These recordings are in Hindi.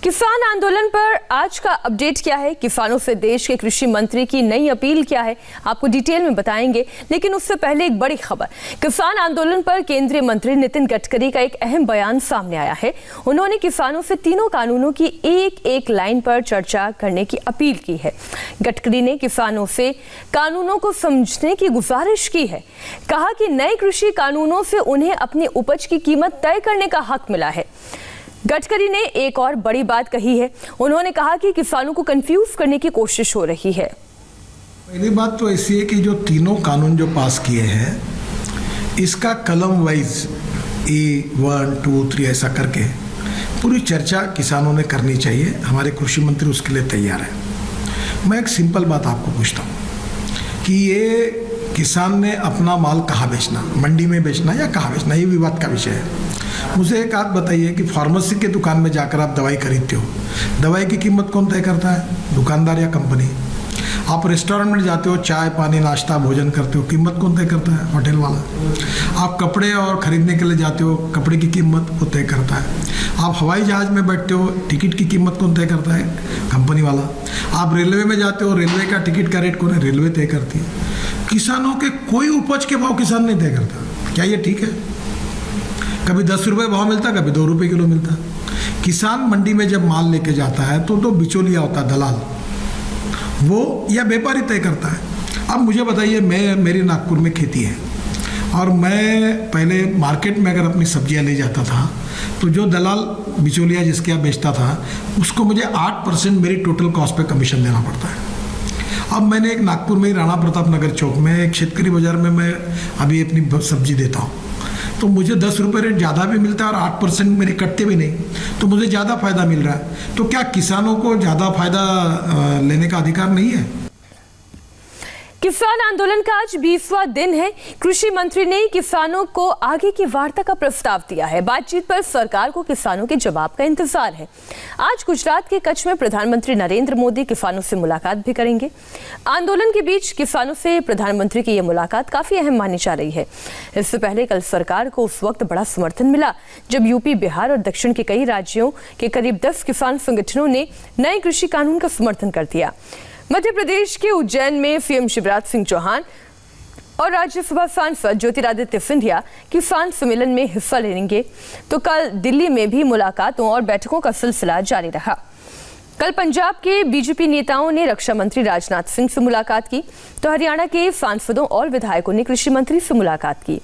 किसान आंदोलन पर आज का अपडेट क्या है, किसानों से देश के कृषि मंत्री की नई अपील क्या है, आपको डिटेल में बताएंगे। लेकिन उससे पहले एक बड़ी खबर, किसान आंदोलन पर केंद्रीय मंत्री नितिन गडकरी का एक अहम बयान सामने आया है। उन्होंने किसानों से तीनों कानूनों की एक एक लाइन पर चर्चा करने की अपील की है। गडकरी ने किसानों से कानूनों को समझने की गुजारिश की है। कहा कि नए कृषि कानूनों से उन्हें अपनी उपज की कीमत तय करने का हक मिला है। गडकरी ने एक और बड़ी बात कही है। उन्होंने कहा कि किसानों को कंफ्यूज करने की कोशिश हो रही है। पहली बात तो ऐसी है कि जो तीनों कानून जो पास किए हैं, इसका कलम वाइज A1, 2, 3 ऐसा करके पूरी चर्चा किसानों ने करनी चाहिए। हमारे कृषि मंत्री उसके लिए तैयार है। मैं एक सिंपल बात आपको पूछता हूँ कि ये किसान ने अपना माल कहाँ बेचना, मंडी में बेचना या कहाँ बेचना, ये विवाद का विषय है। मुझे एक बात बताइए कि फार्मेसी के दुकान में जाकर आप दवाई खरीदते हो, दवाई की कीमत कौन तय करता है, दुकानदार या कंपनी? आप रेस्टोरेंट में जाते हो, चाय पानी नाश्ता भोजन करते हो, कीमत कौन तय करता है? होटल वाला। आप कपड़े और ख़रीदने के लिए जाते हो, कपड़े की कीमत वो तय करता है। आप हवाई जहाज़ में बैठते हो, टिकट की कीमत कौन तय करता है? कंपनी वाला। आप रेलवे में जाते हो, रेलवे का टिकट का रेट कौन है? रेलवे तय करती है। किसानों के कोई उपज के भाव किसान नहीं तय करता। क्या ये ठीक है? कभी 10 रुपये भाव मिलता, कभी 2 रुपये किलो मिलता। किसान मंडी में जब माल लेके जाता है तो बिचौलिया होता है, दलाल, वो या व्यापारी तय करता है। अब मुझे बताइए, मेरी नागपुर में खेती है और मैं पहले मार्केट में अगर अपनी सब्जियां ले जाता था तो जो दलाल बिचौलिया जिसके यहाँ बेचता था उसको मुझे 8% मेरी टोटल कॉस्ट पे कमीशन देना पड़ता है। अब मैंने एक नागपुर में राणा प्रताप नगर चौक में एक शेतकरी बाजार में मैं अभी अपनी सब्जी देता हूँ, तो मुझे 10 रुपये रेट ज़्यादा भी मिलता है और 8% मेरे कटते भी नहीं, तो मुझे ज़्यादा फायदा मिल रहा है। तो क्या किसानों को ज़्यादा फायदा लेने का अधिकार नहीं है? किसान आंदोलन का आज 20वां दिन है। कृषि मंत्री ने किसानों को आगे की वार्ता का प्रस्ताव दिया है। बातचीत पर सरकार को किसानों के जवाब का इंतजार है। आज गुजरात के कच्छ में प्रधानमंत्री नरेंद्र मोदी किसानों से मुलाकात भी करेंगे। आंदोलन के बीच किसानों से प्रधानमंत्री की यह मुलाकात काफी अहम मानी जा रही है। इससे पहले कल सरकार को उस वक्त बड़ा समर्थन मिला जब यूपी, बिहार और दक्षिण के कई राज्यों के करीब 10 किसान संगठनों ने नए कृषि कानून का समर्थन कर दिया। मध्य प्रदेश के उज्जैन में सीएम शिवराज सिंह चौहान और राज्यसभा सांसद ज्योतिरादित्य सिंधिया किसान सम्मेलन में हिस्सा लेंगे, तो कल दिल्ली में भी मुलाकातों और बैठकों का सिलसिला जारी रहा। कल पंजाब के बीजेपी नेताओं ने रक्षा मंत्री राजनाथ सिंह से मुलाकात की, तो हरियाणा के सांसदों और विधायकों ने कृषि मंत्री से मुलाकात की।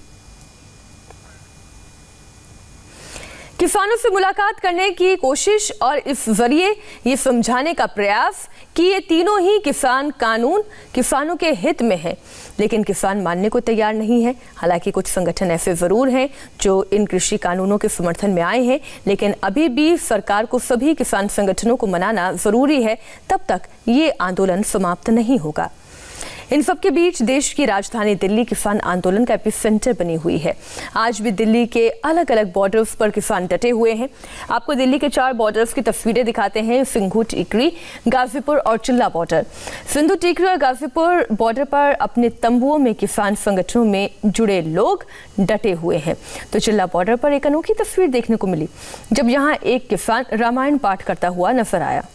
किसानों से मुलाकात करने की कोशिश और इस जरिए ये समझाने का प्रयास कि ये तीनों ही किसान कानून किसानों के हित में है, लेकिन किसान मानने को तैयार नहीं है। हालांकि कुछ संगठन ऐसे जरूर हैं जो इन कृषि कानूनों के समर्थन में आए हैं, लेकिन अभी भी सरकार को सभी किसान संगठनों को मनाना जरूरी है, तब तक ये आंदोलन समाप्त नहीं होगा। इन सबके बीच देश की राजधानी दिल्ली किसान आंदोलन का एपिसेंटर बनी हुई है। आज भी दिल्ली के अलग अलग बॉर्डर्स पर किसान डटे हुए हैं। आपको दिल्ली के 4 बॉर्डर्स की तस्वीरें दिखाते हैं। सिंघू टीकरी, गाजीपुर और चिल्ला बॉर्डर। सिंधु टीकरी और गाजीपुर बॉर्डर पर अपने तंबुओं में किसान संगठनों में जुड़े लोग डटे हुए हैं। तो चिल्ला बॉर्डर पर एक अनोखी तस्वीर देखने को मिली जब यहाँ एक किसान रामायण पाठ करता हुआ नजर आया।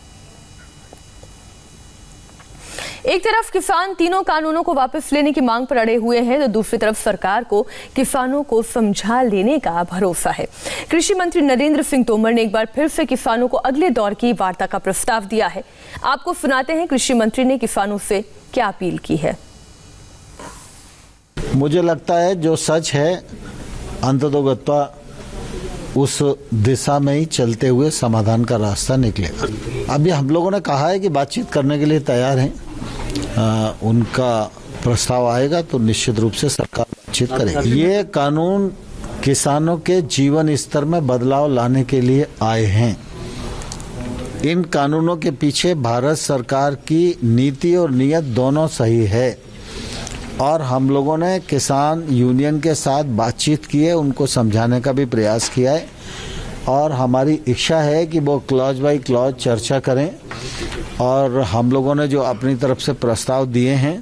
एक तरफ किसान तीनों कानूनों को वापस लेने की मांग पर अड़े हुए हैं, तो दूसरी तरफ सरकार को किसानों को समझा लेने का भरोसा है। कृषि मंत्री नरेंद्र सिंह तोमर ने एक बार फिर से किसानों को अगले दौर की वार्ता का प्रस्ताव दिया है। आपको सुनाते हैं कृषि मंत्री ने किसानों से क्या अपील की है। मुझे लगता है जो सच है अंततोगत्वा उस दिशा में ही चलते हुए समाधान का रास्ता निकलेगा। अभी हम लोगों ने कहा है कि बातचीत करने के लिए तैयार हैं। उनका प्रस्ताव आएगा तो निश्चित रूप से सरकार बातचीत करेगी। ये कानून किसानों के जीवन स्तर में बदलाव लाने के लिए आए हैं। इन कानूनों के पीछे भारत सरकार की नीति और नीयत दोनों सही है और हम लोगों ने किसान यूनियन के साथ बातचीत की है, उनको समझाने का भी प्रयास किया है और हमारी इच्छा है कि वो क्लॉज बाय क्लॉज चर्चा करें और हम लोगों ने जो अपनी तरफ से प्रस्ताव दिए हैं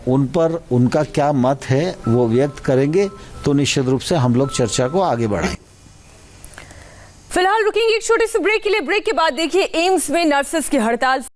उन पर उनका क्या मत है वो व्यक्त करेंगे, तो निश्चित रूप से हम लोग चर्चा को आगे बढ़ाएं। फिलहाल फिलहाल रुकेंगे एक छोटे से ब्रेक के लिए। ब्रेक के बाद देखिए एम्स में नर्सेस की हड़ताल।